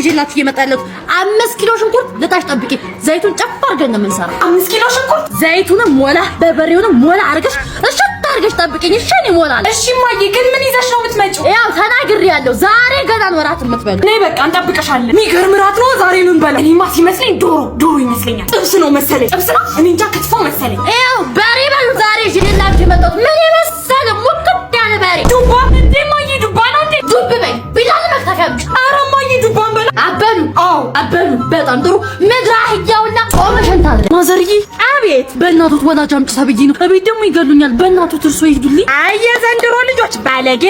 ይዤላችሁ እየመጣለሁ 5 ኪሎ ሽንኩርት ልጣሽ ጠብቂ ዘይቱን ጨፍ አድርገን ነው የምንሰራው 5 ኪሎ ሽንኩርት ዘይቱንም ሞላ በበሬውንም ሞላ አድርገሽ እሽት አድርገሽ ጠብቂኝ እሺ እኔ ሞላል እሺ ማዬ ግን ምን ይዘሽ ነው የምትመጪው ያው ተናግሬያለሁ ዛሬ ገና ነው እራት የምትበሉ ነይ በቃ እንጠብቀሻለን የሚገርም እራት ነው ዛሬ ምን በላ እኔማ ሲመስለኝ ዶሮ ይመስለኛል ጥብስ ነው መሰለኝ ጥብስ ነው እኔ እንጃ ክትፎ መሰለኝ ያው በሬ በሉ ዛሬ ይዤላችሁ የመጣሁት ምን ይመስላል ሙክት ያለ በሬ ዱባ እንዴ ማዬ ዱባ ነው እንዴ ዱብ በይ ቢላል መክተፊያ ኧረ ማዬ ዱባ በላ አበሉ አበሉ በጣም ጥሩ ምድራህያውና ኦመሸንታ ማዘርዬ አቤት በእናቱት ወላጅ አምጪ ተብዬ ነው እቤት ደግሞ ይገሉኛል በእናቱት እርሶ ይሄዱልኝ አይ የዘንድሮ ልጆች ባለጌ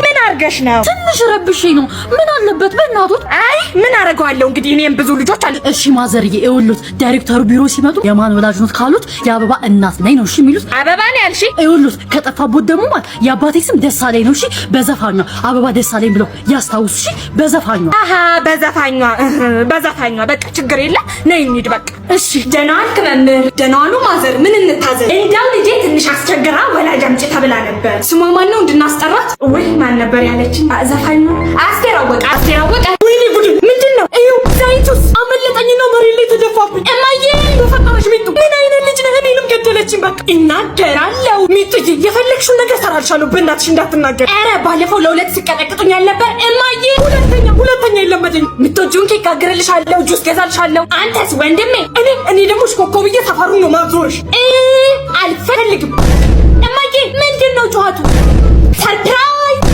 ምን አርገሽ ነው ትንሽ ረብሽኝ ነው ምን አለበት በእናቱት አይ ምን አረጋለሁ እንግዲህ እኔም ብዙ ልጆች አሉ እሺ ማዘርዬ ይኸውልዎት ዳይሬክተሩ ቢሮ ሲመጡ የማን ወላጅ ነው ካሉት የአበባ እናት ነኝ ነው እሺ የሚሉት አበባ ነው ያልሽ ይኸውልዎት ከጠፋቦት ደግሞ ማለት የአባቴ ስም ደሳለኝ ነው እሺ በዘፋኛ አበባ ደሳለኝ ብለው ያስታውሱ እሺ በዘፋኛ አሃ በዘፋኛ በቃ ችግር የለም ነይ እንሂድ በቃ እሺ ደህና ዋልክ መምህር ደህና ዋሉ ማዘር ምን እንታዘዝ እንደው ልጄ ትንሽ አስቸግራ ወላጅ አምጪ ተብላ ነበር ስሟ ማን ነው እንድናስጠራት ወይ ማን ነበር ያለችኝ ዘፋኛ አስቴር አወቀ ወይኔ ጉድ ምንድነው እዩ ዘይቱስ አመለጠኝ ነው መሬት ላይ ተደፋብኝ እማዬ በፈጠረሽ ሚጡ ምን አይነት ልጅ ነህ እኔንም ገደለችኝ በቃ እናገራለሁ ሚጡዬ የፈለግሽው ነገር ሰራልሻለሁ በእናትሽ እንዳትናገር ኧረ ባለፈው ለሁለት ሲቀጠቅጡኝ አልነበር እማዬ ሁለተኛ የለመደኝ ምትወጂውን ኬክ ጋግርልሻለሁ ጁስ ገዛልሻለሁ አንተስ ወንድሜ እኔ ደግሞ ሽኮኮብዬ ሰፈሩ ነው ማዞርሽ አልፈልግም እማዬ ምንድነው ጨዋቱ ሰርፕራይዝ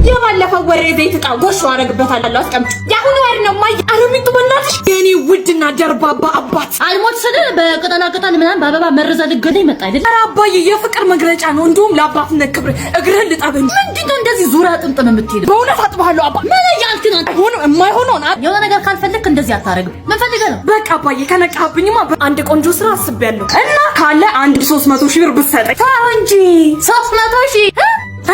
የባለፈው ወሬ ዘይት ዕቃ ጎሽ አረግበታለሁ አስቀምጪ ያሁኑ ወር ነው ማይ አረሚቱ በእናትሽ የኔ ውድና ደርባባ አባት አልሞት ስለ በቅጠላ ቅጠል ምናምን በአበባ መረዛ ልገደ ይመጣ አይደል ኧረ አባዬ የፍቅር መግለጫ ነው እንዲሁም ለአባትነት ክብር እግርህን ልጠብኝ ምንድነው እንደዚህ ዙራ ጥምጥም የምትሄድ በእውነት አጥባለሁ አባ ምን ያልክ ነው ሆኖ የማይሆነው የሆነ ነገር ካልፈለክ እንደዚህ አታረግም ምን ፈልገህ ነው በቃ አባዬ ከነቃብኝማ አንድ ቆንጆ ስራ አስቤያለሁ እና ካለ 300 ሺህ ብር ብትሰጠኝ ታው እንጂ 300 ሺህ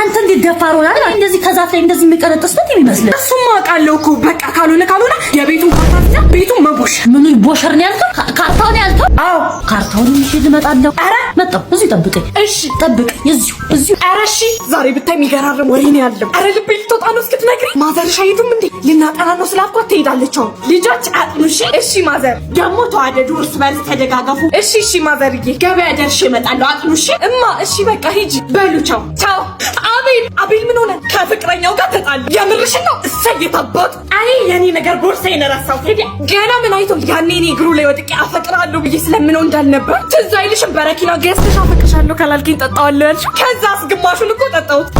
አንተ እንዴት ደፋር ሆናል እንደዚህ ከዛፍ ላይ እንደዚህ የሚቀረጥስበት የሚመስለው እሱማ አውቃለሁ እኮ በቃ ካልሆነ የቤቱን ካርታ ቤቱን መቦሽ ምኑ ይቦሸር ነው ያልከው ካርታውን ያልከው አዎ ካርታውን ይዤ ልመጣለሁ ኧረ መጣሁ እዚህ ጠብቀኝ እሺ ጠብቅ እዚሁ ኧረ እሺ ዛሬ ብታይ የሚገራርም ወሬ ነው ያለው ኧረ ልቤ ልትወጣ ነው እስክትነግሪኝ ማዘርሽ አይሄዱም እንዴ ልናጠና ነው ስላልኳት ትሄዳለች አሁን ልጆች አጥኑ እሺ ማዘር ደግሞ ተዋደዱ እርስ በርስ ተደጋገፉ እሺ ማዘርዬ ገበያ ደርሼ እመጣለሁ አጥኑ እማ እሺ በቃ ሂጂ በሉ ቻው አቤል ምን ሆነ ከፍቅረኛው ጋር ተጣሉ የምርሽን ነው እሰየታባት አይ የኔ ነገር ቦርሳዬን ረሳው ገና ምን አይቶ ያኔ እኔ እግሩ ላይ ወድቄ አፈቅራለሁ ብዬ ስለምነው እንዳልነበር ትዝ አይልሽም በረኪና ገዝተሽ አፈቅርሻለሁ ካላልከኝ ጠጣዋለሁ ያልሽው ከዛስ ግማሹን እኮ ጠጣሁት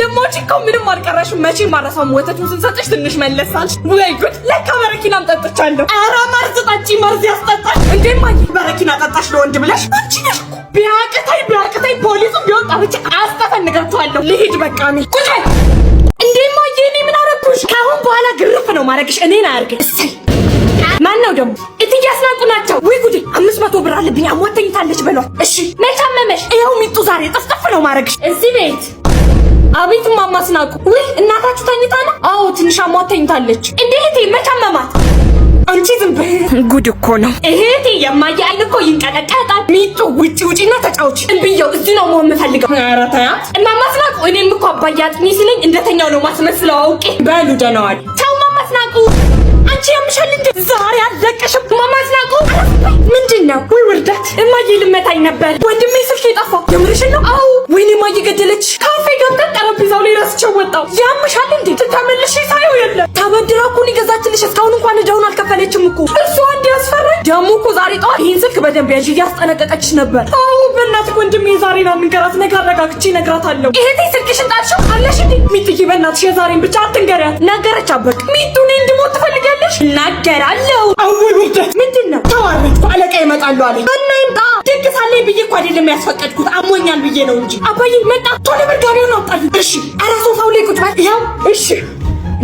ልሞች እኮ ምንም አልቀረሽም መቼ ማረሳም ወተቱን ስንሰጥሽ ትንሽ መለሳልሽ ወይ ጉድ ለካ በረኪናም ጠጥቻለሁ ኧረ መርዝ ጠጪ መርዝ ያስጠጣል እንዴ ማይ በረኪና ጠጣሽ ለወንድ ብለሽ አንቺ ነሽ ቢያቅታይ ፖሊሱ ቢወጣ ብቻ አስተፈንጋችኋለሁ ልሂድ በቃ እኔ ቁጭ በይ እንዴ ማይ እኔ ምን አረኩሽ ካሁን በኋላ ግርፍ ነው ማረግሽ እኔን አያርገኝ እሰይ ማን ነው ደግሞ እትዬ አስናቁ ናቸው ወይ ጉዴ 500 ብር አለብኝ አሟተኝታለች በሏት እሺ መች አመመሽ ይኸው ሚጡ ዛሬ ጥፍጥፍ ነው ማረግሽ እዚህ ቤት አቤት ማማ አስናቁ ወይ እናታችሁ ተኝታ ነው አዎ ትንሽ አሟተኝታለች እንዴ እህቴ መች አመማት አንቺ ዝም በይ ጉድ እኮ ነው እህቴ የማየ አይን እኮ ይንቀጠቀጣል ሚጡ ውጪና ተጫውቺ እንብየው እዚህ ነው መሆን የምፈልገው ኧረ ተያት እማማ አስናቁ እኔም እኮ አባዬ አጥኚ ሲለኝ እንደተኛው ነው ማስመስለው አውቄ በሉ ደህና ዋል ቻው ማማ አስናቁ አንቺ ያምሻል እንዴ ዛሬ አለቀሽም ማማ አስናቁ ምንድነው ወይ ውርደት እማዬ ልመታኝ ነበር ወንድሜ ስልክ የጠፋ የምርሽን ነው አዎ ወይኔ ማዬ ገደለች ካፌ ገብተን ጠረጴዛው ላይ ረስቼው ወጣው ያምሻል እንዴ ተመልሼ ሳይው የለ ተበድራ እኮ ሊገዛችልሽ እስካሁን እንኳን እዳውን አልከፈለችም እኮ እሱ አንዴ ያስፈራኝ ደግሞ እኮ ዛሬ ጠዋት ይሄን ስልክ በደንብ ያዥ እያስጠነቀቀችሽ ነበር አዎ በእናትህ ወንድሜ ዛሬ ነው የምንገራት ነገር አረጋግቼ እነግራታለሁ እህቴ ስልክሽን ጣልሽው አለሽ እንዴ ሚጥዬ በእናትሽ የዛሬን ብቻ አትንገሪያት ነገረች አበቅ ሚጡ እኔ እንድሞት ትፈልጊያለሽ እናገራለሁ አውይ ውርደት ምንድነው ተዋረድኩ አለቃ ይመጣሉ አለኝ እና ይምጣ ድግስ አለኝ ብዬ እኮ አይደለም ያስፈቀድኩት አሞኛል ብዬ ነው እንጂ አባዬ መጣ ቶሎ በርጋሪውን አውጣልኝ እሺ ኧረ ሶፋው ላይ ቁጭ በል ይኸው እሺ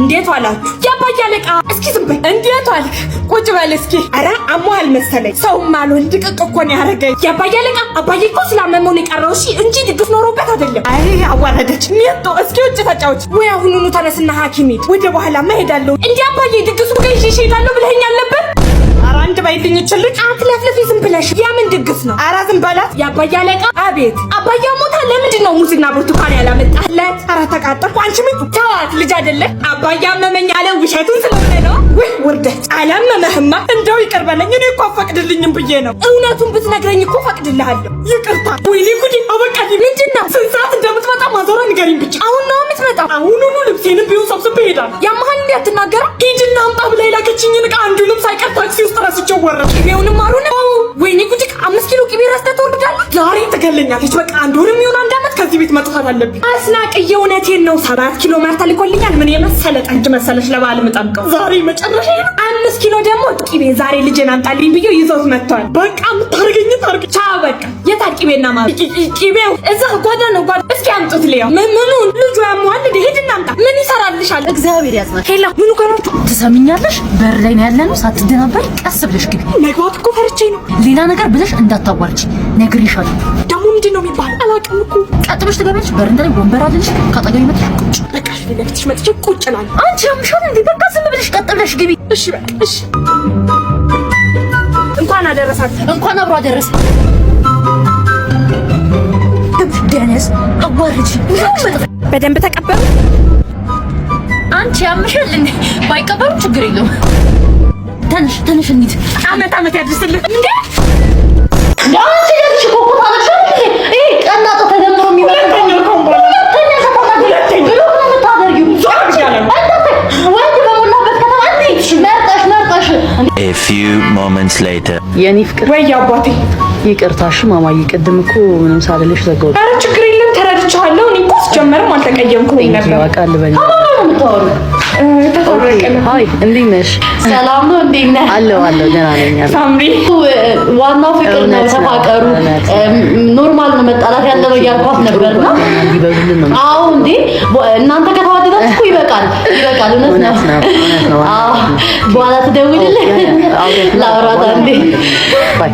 እንዴት ዋላችሁ የአባዬ አለቃ እስኪ ዝም በይ እንዴት ዋልክ ቁጭ በል እስኪ ኧረ አሞሃል መሰለኝ ሰውም አልሆን ድቅቅ እኮ ነው ያደረገኝ የአባዬ አለቃ አባዬ እኮ ስላመመው ነው የቀረው እሺ እንጂ ድግስ ኖሮበት አይደለም አይ አዋረደች ሚጡ እስኪ ውጭ ተጫውች ወይ አሁኑኑ ተነስና ሐኪም ሂድ ወደ በኋላ እሄዳለሁ እንዴ አባዬ ድግሱ ጋር ይዤ እሄዳለሁ ብለኸኝ አልነበር ኧረ አንድ በይልኝ ይችልኝ አትለፍልፊ ዝም ብለሽ የምን ድግስ ነው? ኧረ ዝም በላት። የአባዬ አለቃ አቤት። አባዬ ሞታ ለምንድን ነው ሙዝና ብርቱካን ያላመጣለት? ኧረ ተቃጠልኩ። አንቺ ምን ተዋት፣ ልጅ አይደለ? አባዬ አመመኝ አለ ውሸቱን ስለሆነ ነው። ወይ ውርደት። አላመመህማ እንደው ይቅር በለኝ። እኔ እኮ አፈቅድልኝም ብዬ ነው። እውነቱን ብትነግረኝ እኮ ፈቅድልሃለሁ። ይቅርታ። ወይኔ ጉዴ። አበቃ። ምንድን ነው? ስንት ሰዓት እንደምትመጣ ማዘሯ ንገሪኝ ብቻ። አሁን ነው የምትመጣው? አሁኑኑ ልብሴንም ቢሆን ሰብስቤ እሄዳለሁ። ያመሀል እንዴ አትናገረም? ሂድና አምጣ ብላ የላከችኝን ዕቃ አንዱንም ሳይቀር ታክሲ ውስጥ ረስቼው ወረድኩ። ቅቤውንም አሩን። ወይኔ ጉዴ። 5 ኪሎ ቅቤ ረስተህ ትወርዳለህ? ዛሬ ትገለኛለች። በቃ አንድ ወርም ይሁን አንድ ዓመት ከዚህ ቤት መጥፋት አለብኝ። አስናቅዬ እውነቴን ነው። 7 ኪሎ ማር ተልኮልኛል። ምን የመሰለ ጠጅ መሰለሽ ለበዓል የምጠምቀው። ዛሬ መጨረሻ ነው። 5 ኪሎ ደግሞ ቅቤ ዛሬ ልጄን አምጣልኝ ብዬው ይዘውት መጥቷል። በቃ የምታረገኝ ታርግ። ቻው በቃ። የታል ቅቤና ማር? ቅቤው እዛ ጓዳ ነው። ጓዳ እስኪ አምጡት። ሊያው ምኑን? ልጁ ያሟል። ሂድና አምጣ። ምን ይሰራልሻል? እግዚአብሔር ያጽናሽ። ሄላ ምኑ ከናችሁ? ትሰሚኛለሽ? በር ላይ ነው ያለነው። ሳትደናበሪ ቀስ ብለሽ ግቢ። መግባት እኮ ፈርቼ ነው። ሌላ ነገር ብለሽ እንዳታዋርጂ ነግሬሻለሁ። ደግሞ ምንድን ነው የሚባለው? አላውቅም እኮ። ቀጥ ብለሽ ትገቢያለሽ። በረንዳ ላይ ወንበር አለልሽ። ካጠገቢ መጥተሽ ቁጭ። በቃ እሺ፣ ለፍትሽ መጥቼ ቁጭ እላለሁ። አንቺ አምሻል እንዴ? በቃ ዝም ብለሽ ቀጥ ብለሽ ግቢ። እሺ በቃ እሺ። እንኳን አደረሳችሁ። እንኳን አብሮ አደረሰ። ደነስ አዋርጂ። በደንብ ተቀበሉ። አንቺ ያምሻል እንዴ? ባይቀበሉ ችግር የለውም። ተነሽ ተነሽ እንሂድ። አመት አመት ያድርስልህ። እንዴ አንቺ ያልሽ ኮኮ ታነሽ እንዴ? ይሄ ቀናቶ ተደምሮ የሚመጣው A few moments later. የኔ ፍቅር ወይ አባቴ ይቅርታሽ ማማዬ፣ ቅድም እኮ ምንም ሳልልሽ ዘጋው። ኧረ ችግር የለም ተረድቻለሁ። እኔ እኮ ስጀመርም አልተቀየምኩም ነበር። አቃል በኔ አይ እንዴት ነሽ? ሰላም ነው። እንዴት ነህ? አለው ደህና ነኝ። ሳምሪ ዋናው ፍቅር ነው። ተፋቀሩ። ኖርማል ነው መጣላት ያለ ነው እያልኳት ነበርና ይበሉልን ነው። አዎ እንዴ እናንተ ከተዋደዳችሁ እኮ ይበቃል። እውነት ነው። አዎ በኋላ ትደውልልህ ላውራት እንዴ ባይ